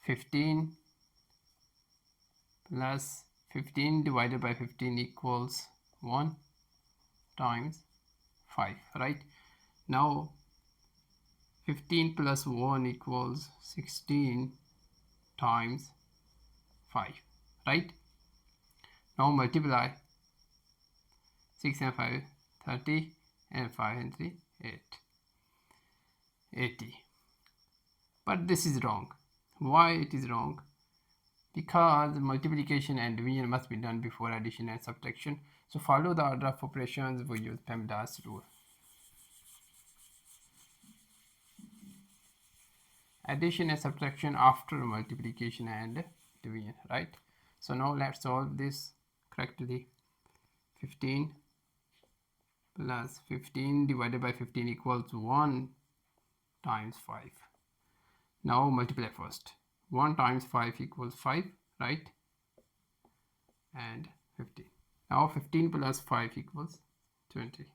15 plus 15 divided by 15 equals 1 times 5, right? Now 15 plus 1 equals 16 times 5, right? Now multiply 6 and 5 30 and 5 and 3 8 80. But this is wrong. Why it is wrong? Because multiplication and division must be done before addition and subtraction. So follow the order of operations. We use PEMDAS rule. Addition and subtraction after multiplication and division, right? So now let's solve this correctly. 15 plus 15 divided by 15 equals 1 times 5. Now multiply first. 1 times 5 equals 5, right? And 15. Now 15 plus 5 equals 20.